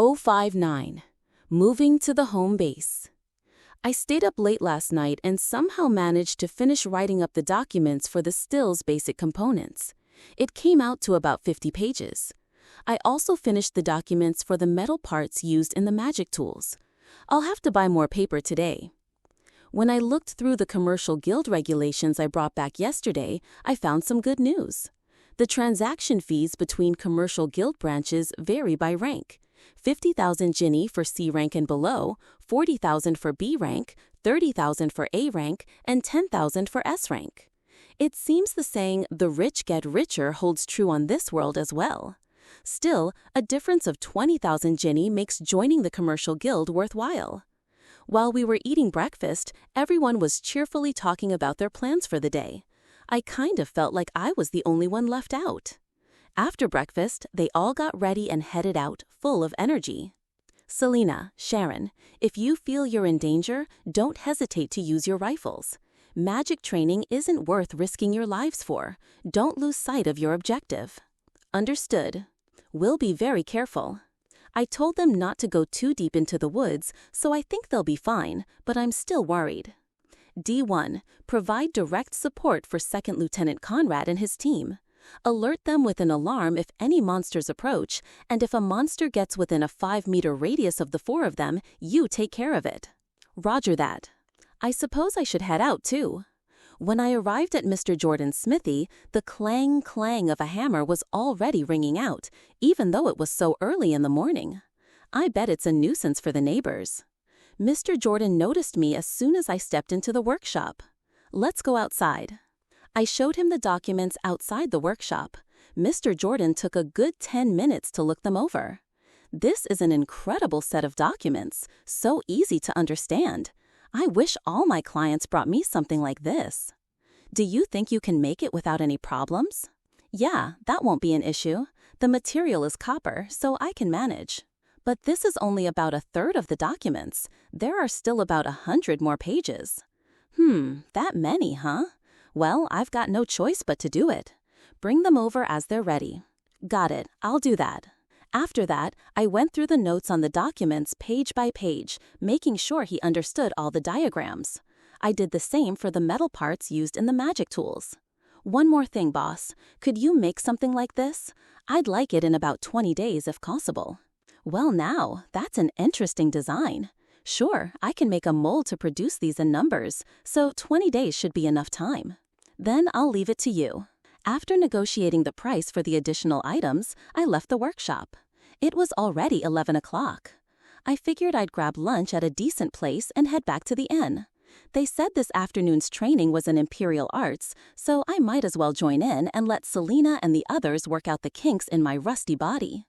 059. Moving to the home base. I stayed up late last night and somehow managed to finish writing up the documents for the still's basic components. It came out to about 50 pages. I also finished the documents for the metal parts used in the magic tools. I'll have to buy more paper today. When I looked through the commercial guild regulations I brought back yesterday, I found some good news. The transaction fees between commercial guild branches vary by rank. 50,000 Ginny for C rank and below, 40,000 for B rank, 30,000 for A rank, and 10,000 for S rank. It seems the saying, "the rich get richer," holds true on this world as well. Still, a difference of 20,000 Ginny makes joining the commercial guild worthwhile. While we were eating breakfast, everyone was cheerfully talking about their plans for the day. I kind of felt like I was the only one left out. After breakfast, they all got ready and headed out, full of energy. Selena, Sharon, if you feel you're in danger, don't hesitate to use your rifles. Magic training isn't worth risking your lives for. Don't lose sight of your objective. Understood. We'll be very careful. I told them not to go too deep into the woods, so I think they'll be fine, but I'm still worried. D1. Provide direct support for 2nd Lieutenant Conrad and his team. Alert them with an alarm if any monsters approach, and if a monster gets within a 5-meter radius of the 4 of them, you take care of it. Roger that. I suppose I should head out too. When I arrived at Mr. Jordan's smithy, the clang-clang of a hammer was already ringing out, even though it was so early in the morning. I bet it's a nuisance for the neighbors. Mr. Jordan noticed me as soon as I stepped into the workshop. Let's go outside. I showed him the documents outside the workshop. Mr. Jordan took a good 10 minutes to look them over. This is an incredible set of documents, so easy to understand. I wish all my clients brought me something like this. Do you think you can make it without any problems? Yeah, that won't be an issue. The material is copper, so I can manage. But this is only about a third of the documents. There are still about 100 more pages. That many, huh? Well, I've got no choice but to do it. Bring them over as they're ready. Got it, I'll do that. After that, I went through the notes on the documents page by page, making sure he understood all the diagrams. I did the same for the metal parts used in the magic tools. One more thing, boss. Could you make something like this? I'd like it in about 20 days if possible. Well now, that's an interesting design. Sure, I can make a mold to produce these in numbers, so 20 days should be enough time. Then I'll leave it to you. After negotiating the price for the additional items, I left the workshop. It was already 11 o'clock. I figured I'd grab lunch at a decent place and head back to the inn. They said this afternoon's training was in Imperial Arts, so I might as well join in and let Selena and the others work out the kinks in my rusty body.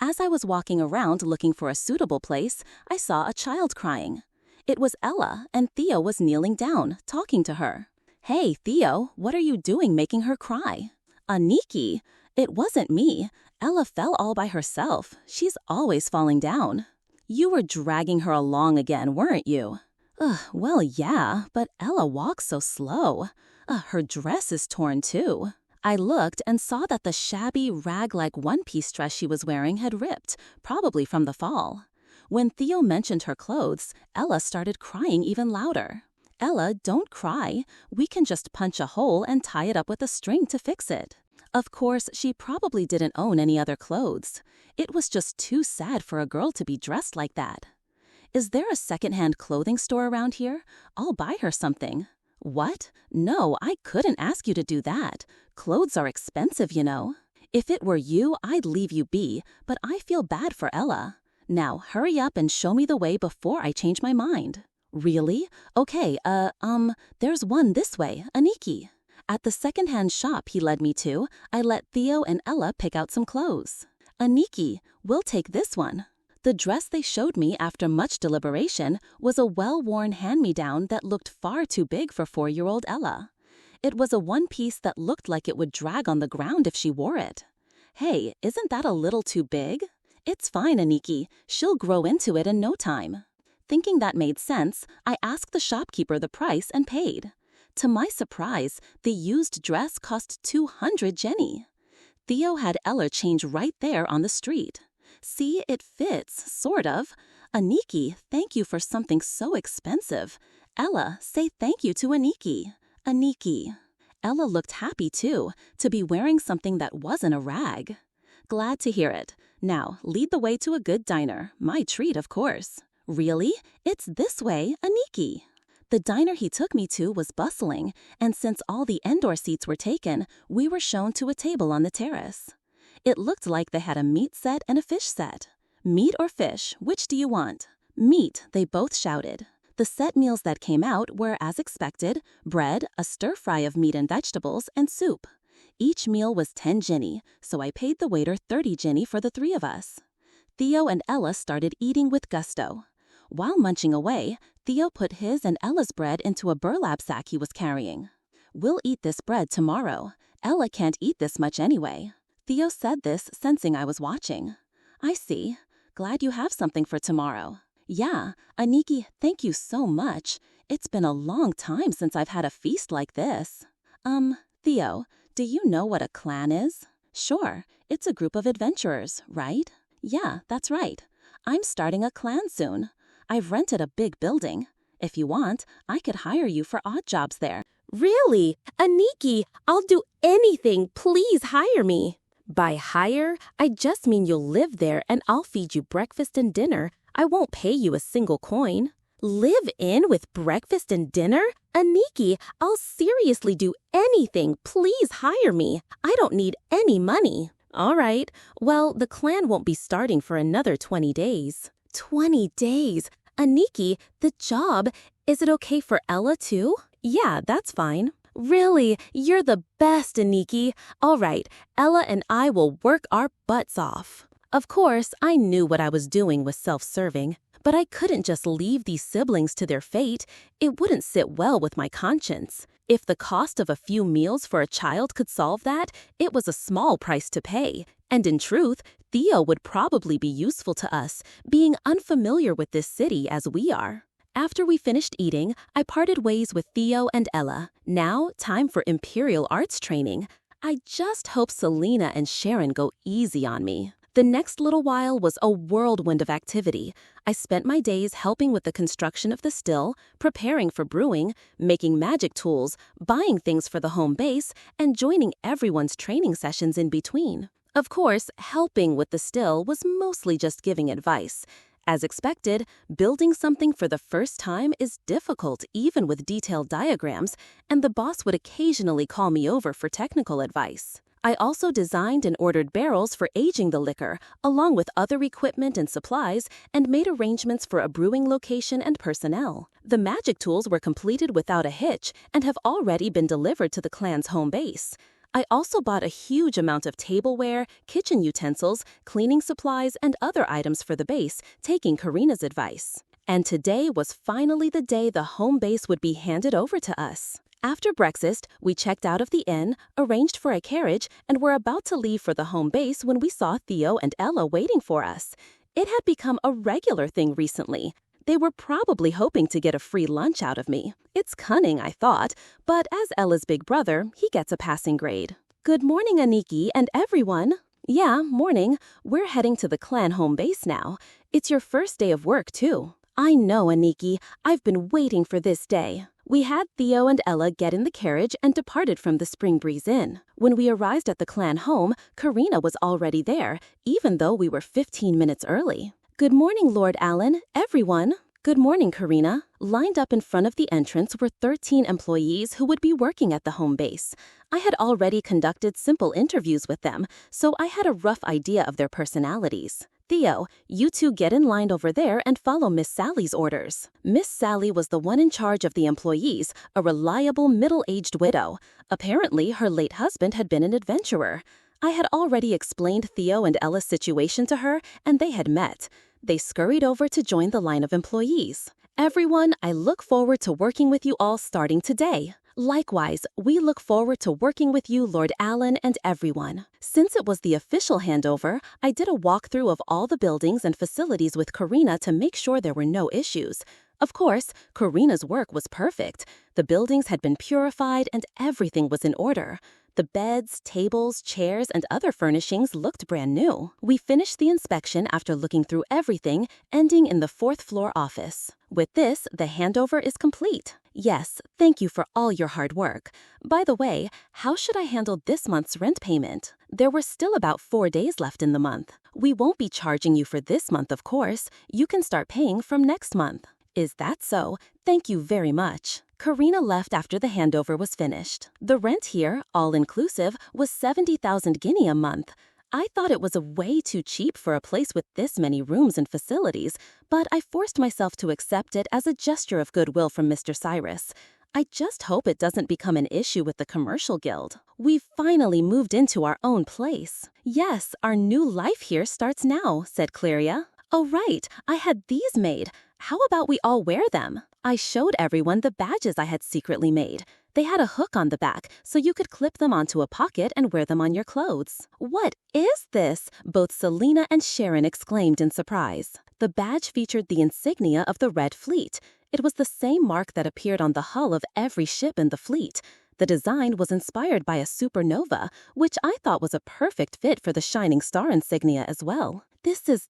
As I was walking around looking for a suitable place, I saw a child crying. It was Ella, and Theo was kneeling down, talking to her. Hey, Theo, what are you doing making her cry? Aniki? It wasn't me. Ella fell all by herself. She's always falling down. You were dragging her along again, weren't you? Well, yeah, but Ella walks so slow. Her dress is torn too. I looked and saw that the shabby, rag-like one-piece dress she was wearing had ripped, probably from the fall. When Theo mentioned her clothes, Ella started crying even louder. Ella, don't cry. We can just punch a hole and tie it up with a string to fix it. Of course, she probably didn't own any other clothes. It was just too sad for a girl to be dressed like that. Is there a second-hand clothing store around here? I'll buy her something. What? No, I couldn't ask you to do that. Clothes are expensive, you know. If it were you, I'd leave you be, but I feel bad for Ella. Now, hurry up and show me the way before I change my mind. Really? Okay, there's one this way, Aniki. At the second-hand shop he led me to, I let Theo and Ella pick out some clothes. Aniki, we'll take this one. The dress they showed me after much deliberation was a well-worn hand-me-down that looked far too big for 4-year-old Ella. It was a one-piece that looked like it would drag on the ground if she wore it. Hey, isn't that a little too big? It's fine, Aniki. She'll grow into it in no time. Thinking that made sense, I asked the shopkeeper the price and paid. To my surprise, the used dress cost 200 Jenny. Theo had Ella change right there on the street. See, it fits, sort of. Aniki, thank you for something so expensive. Ella, say thank you to Aniki. Aniki. Ella looked happy too, to be wearing something that wasn't a rag. Glad to hear it. Now, lead the way to a good diner. My treat, of course. Really? It's this way, Aniki. The diner he took me to was bustling, and since all the indoor seats were taken, we were shown to a table on the terrace. It looked like they had a meat set and a fish set. Meat or fish, which do you want? Meat, they both shouted. The set meals that came out were, as expected, bread, a stir-fry of meat and vegetables, and soup. Each meal was 10 ginny, so I paid the waiter 30 ginny for the 3 of us. Theo and Ella started eating with gusto. While munching away, Theo put his and Ella's bread into a burlap sack he was carrying. We'll eat this bread tomorrow. Ella can't eat this much anyway. Theo said this, sensing I was watching. I see. Glad you have something for tomorrow. Yeah, Aniki, thank you so much. It's been a long time since I've had a feast like this. Theo, do you know what a clan is? Sure, it's a group of adventurers, right? Yeah, that's right. I'm starting a clan soon. I've rented a big building. If you want, I could hire you for odd jobs there. Really? Aniki, I'll do anything. Please hire me. By hire, I just mean you'll live there and I'll feed you breakfast and dinner. I won't pay you a single coin. Live in with breakfast and dinner? Aniki, I'll seriously do anything. Please hire me. I don't need any money. All right. Well, the clan won't be starting for another 20 days. 20 days? Aniki, the job, is it okay for Ella too? Yeah, that's fine. Really? You're the best, Aniki. All right, Ella and I will work our butts off. Of course, I knew what I was doing was self-serving, but I couldn't just leave these siblings to their fate. It wouldn't sit well with my conscience. If the cost of a few meals for a child could solve that, it was a small price to pay. And in truth, Theo would probably be useful to us, being unfamiliar with this city as we are. After we finished eating, I parted ways with Theo and Ella. Now, time for Imperial Arts training. I just hope Selena and Sharon go easy on me. The next little while was a whirlwind of activity. I spent my days helping with the construction of the still, preparing for brewing, making magic tools, buying things for the home base, and joining everyone's training sessions in between. Of course, helping with the still was mostly just giving advice. As expected, building something for the first time is difficult even with detailed diagrams, and the boss would occasionally call me over for technical advice. I also designed and ordered barrels for aging the liquor, along with other equipment and supplies, and made arrangements for a brewing location and personnel. The magic tools were completed without a hitch and have already been delivered to the clan's home base. I also bought a huge amount of tableware, kitchen utensils, cleaning supplies, and other items for the base, taking Karina's advice. And today was finally the day the home base would be handed over to us. After breakfast, we checked out of the inn, arranged for a carriage, and were about to leave for the home base when we saw Theo and Ella waiting for us. It had become a regular thing recently. They were probably hoping to get a free lunch out of me. It's cunning, I thought, but as Ella's big brother, he gets a passing grade. Good morning, Aniki and everyone. Yeah, morning. We're heading to the clan home base now. It's your first day of work, too. I know, Aniki. I've been waiting for this day. We had Theo and Ella get in the carriage and departed from the Spring Breeze Inn. When we arrived at the clan home, Karina was already there, even though we were 15 minutes early. Good morning, Lord Alan, everyone. Good morning, Karina. Lined up in front of the entrance were 13 employees who would be working at the home base. I had already conducted simple interviews with them, so I had a rough idea of their personalities. Theo, you two get in line over there and follow Miss Sally's orders. Miss Sally was the one in charge of the employees, a reliable middle-aged widow. Apparently, her late husband had been an adventurer. I had already explained Theo and Ella's situation to her, and they had met. They scurried over to join the line of employees. Everyone, I look forward to working with you all starting today. Likewise, we look forward to working with you, Lord Alan, and everyone. Since it was the official handover, I did a walkthrough of all the buildings and facilities with Karina to make sure there were no issues. Of course, Karina's work was perfect. The buildings had been purified and everything was in order. The beds, tables, chairs, and other furnishings looked brand new. We finished the inspection after looking through everything, ending in the 4th floor office. With this, the handover is complete. Yes, thank you for all your hard work. By the way, how should I handle this month's rent payment? There were still about 4 days left in the month. We won't be charging you for this month, of course. You can start paying from next month. Is that so? Thank you very much. Karina left after the handover was finished. The rent here, all inclusive, was 70,000 guinea a month. I thought it was way too cheap for a place with this many rooms and facilities, but I forced myself to accept it as a gesture of goodwill from Mr. Cyrus. I just hope it doesn't become an issue with the commercial guild. We've finally moved into our own place. Yes, our new life here starts now, said Claria. Oh right, I had these made. How about we all wear them? I showed everyone the badges I had secretly made. They had a hook on the back, so you could clip them onto a pocket and wear them on your clothes. What is this? Both Selena and Sharon exclaimed in surprise. The badge featured the insignia of the Red Fleet. It was the same mark that appeared on the hull of every ship in the fleet. The design was inspired by a supernova, which I thought was a perfect fit for the Shining Star insignia as well. This is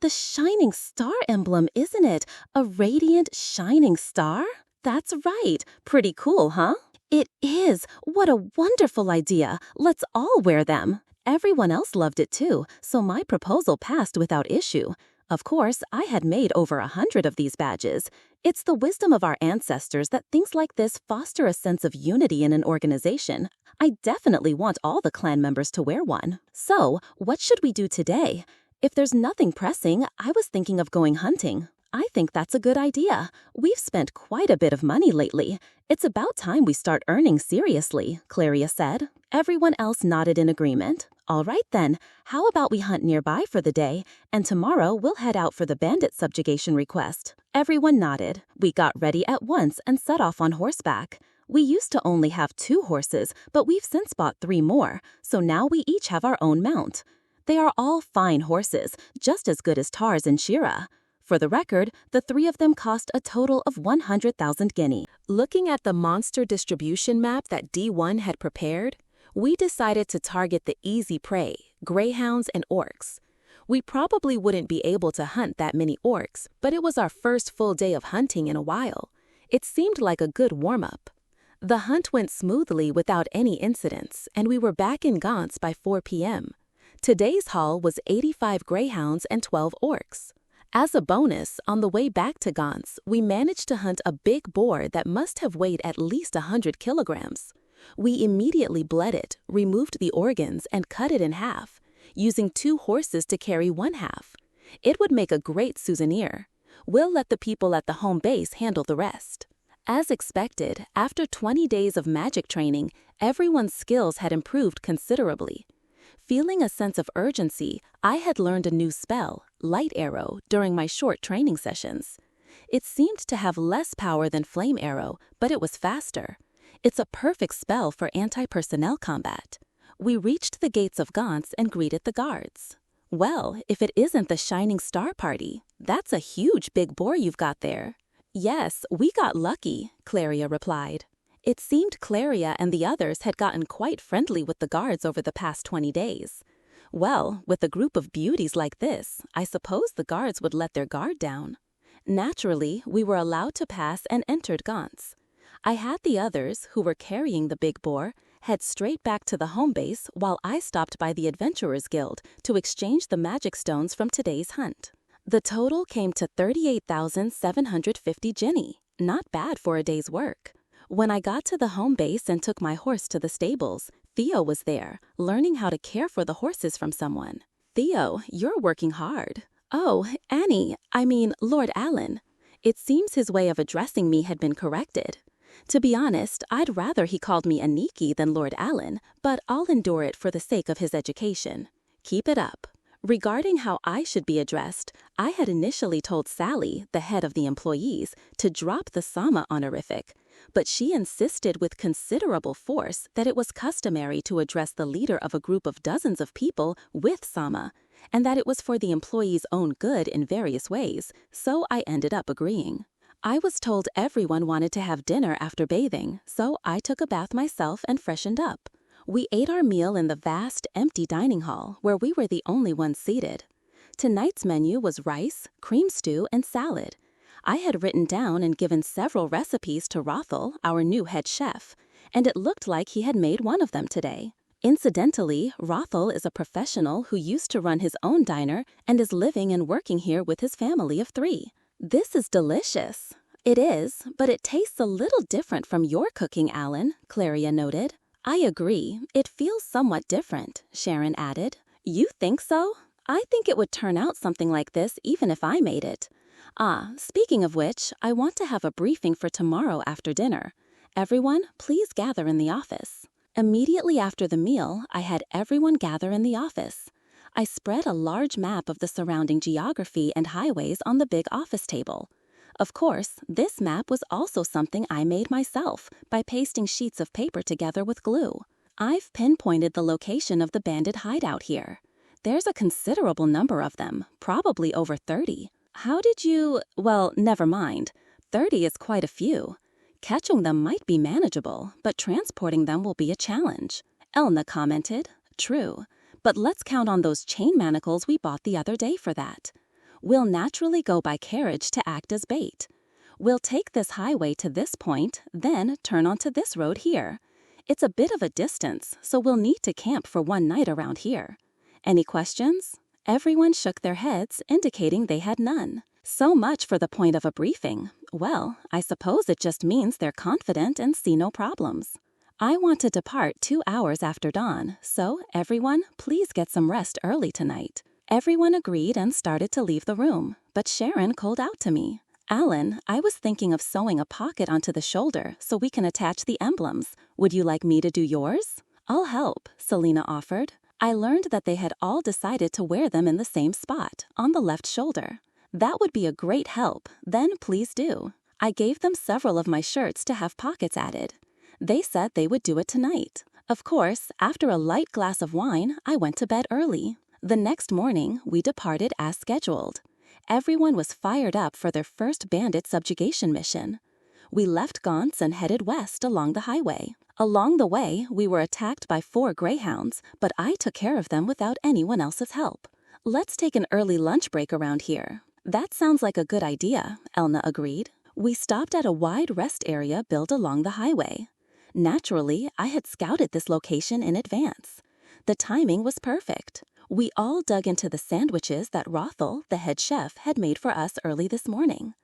the Shining Star emblem, isn't it? A radiant shining star? That's right. Pretty cool, huh? It is. What a wonderful idea. Let's all wear them. Everyone else loved it too, so my proposal passed without issue. Of course, I had made over 100 of these badges. It's the wisdom of our ancestors that things like this foster a sense of unity in an organization. I definitely want all the clan members to wear one. So, what should we do today? If there's nothing pressing, I was thinking of going hunting. I think that's a good idea. We've spent quite a bit of money lately. It's about time we start earning seriously, Claria said. Everyone else nodded in agreement. All right then, how about we hunt nearby for the day, and tomorrow we'll head out for the bandit subjugation request. Everyone nodded. We got ready at once and set off on horseback. We used to only have 2 horses, but we've since bought 3 more, so now we each have our own mount. They are all fine horses, just as good as Tars and Shira. For the record, the 3 of them cost a total of 100,000 guinea. Looking at the monster distribution map that D1 had prepared, we decided to target the easy prey, greyhounds and orcs. We probably wouldn't be able to hunt that many orcs, but it was our first full day of hunting in a while. It seemed like a good warm-up. The hunt went smoothly without any incidents, and we were back in Gaunt's by 4 p.m. Today's haul was 85 greyhounds and 12 orcs. As a bonus, on the way back to Gaunt's, we managed to hunt a big boar that must have weighed at least 100 kilograms. We immediately bled it, removed the organs, and cut it in half, using 2 horses to carry 1 half. It would make a great souvenir. We'll let the people at the home base handle the rest. As expected, after 20 days of magic training, everyone's skills had improved considerably. Feeling a sense of urgency, I had learned a new spell, Light Arrow, during my short training sessions. It seemed to have less power than Flame Arrow, but it was faster. It's a perfect spell for anti-personnel combat. We reached the gates of Gaunt's and greeted the guards. Well, if it isn't the Shining Star Party, that's a huge big boar you've got there. Yes, we got lucky, Claria replied. It seemed Claria and the others had gotten quite friendly with the guards over the past 20 days. Well, with a group of beauties like this, I suppose the guards would let their guard down. Naturally, we were allowed to pass and entered Gaunt's. I had the others, who were carrying the big boar, head straight back to the home base while I stopped by the Adventurers Guild to exchange the magic stones from today's hunt. The total came to 38,750 guinea. Not bad for a day's work. When I got to the home base and took my horse to the stables, Theo was there, learning how to care for the horses from someone. Theo, you're working hard. Oh, Lord Alan. It seems his way of addressing me had been corrected. To be honest, I'd rather he called me Aniki than Lord Alan, but I'll endure it for the sake of his education. Keep it up. Regarding how I should be addressed, I had initially told Sally, the head of the employees, to drop the Sama honorific, but she insisted with considerable force that it was customary to address the leader of a group of dozens of people with Sama, and that it was for the employees' own good in various ways, so I ended up agreeing. I was told everyone wanted to have dinner after bathing, so I took a bath myself and freshened up. We ate our meal in the vast, empty dining hall where we were the only ones seated. Tonight's menu was rice, cream stew, and salad. I had written down and given several recipes to Rothel, our new head chef, and it looked like he had made one of them today. Incidentally, Rothel is a professional who used to run his own diner and is living and working here with his family of 3. This is delicious. It is, but it tastes a little different from your cooking, Alan, Claria noted. I agree. It feels somewhat different, Sharon added. You think so? I think it would turn out something like this even if I made it. Speaking of which, I want to have a briefing for tomorrow after dinner. Everyone, please gather in the office. Immediately after the meal, I had everyone gather in the office. I spread a large map of the surrounding geography and highways on the big office table. Of course, this map was also something I made myself by pasting sheets of paper together with glue. I've pinpointed the location of the bandit hideout here. There's a considerable number of them, probably over 30. How did you... Well, never mind. 30 is quite a few. Catching them might be manageable, but transporting them will be a challenge. Elna commented. True, but let's count on those chain manacles we bought the other day for that. We'll naturally go by carriage to act as bait. We'll take this highway to this point, then turn onto this road here. It's a bit of a distance, so we'll need to camp for one night around here. Any questions? Everyone shook their heads, indicating they had none. So much for the point of a briefing. Well, I suppose it just means they're confident and see no problems. I want to depart 2 hours after dawn, so everyone, please get some rest early tonight. Everyone agreed and started to leave the room, but Sharon called out to me. Alan, I was thinking of sewing a pocket onto the shoulder so we can attach the emblems. Would you like me to do yours? I'll help, Selena offered. I learned that they had all decided to wear them in the same spot, on the left shoulder. That would be a great help, then please do. I gave them several of my shirts to have pockets added. They said they would do it tonight. Of course, after a light glass of wine, I went to bed early. The next morning, we departed as scheduled. Everyone was fired up for their first bandit subjugation mission. We left Gaunt's and headed west along the highway. Along the way, we were attacked by 4 greyhounds, but I took care of them without anyone else's help. Let's take an early lunch break around here. That sounds like a good idea, Elna agreed. We stopped at a wide rest area built along the highway. Naturally, I had scouted this location in advance. The timing was perfect. We all dug into the sandwiches that Rothel, the head chef, had made for us early this morning.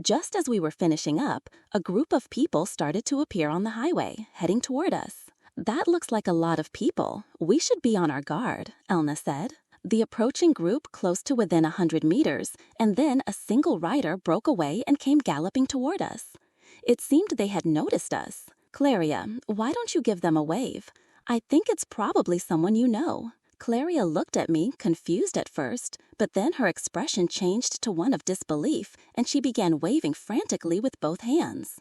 Just as we were finishing up, a group of people started to appear on the highway, heading toward us. That looks like a lot of people. We should be on our guard, Elna said. The approaching group close to within 100 meters, and then a single rider broke away and came galloping toward us. It seemed they had noticed us. Claria, why don't you give them a wave? I think it's probably someone you know. Claria looked at me, confused at first, but then her expression changed to one of disbelief, and she began waving frantically with both hands.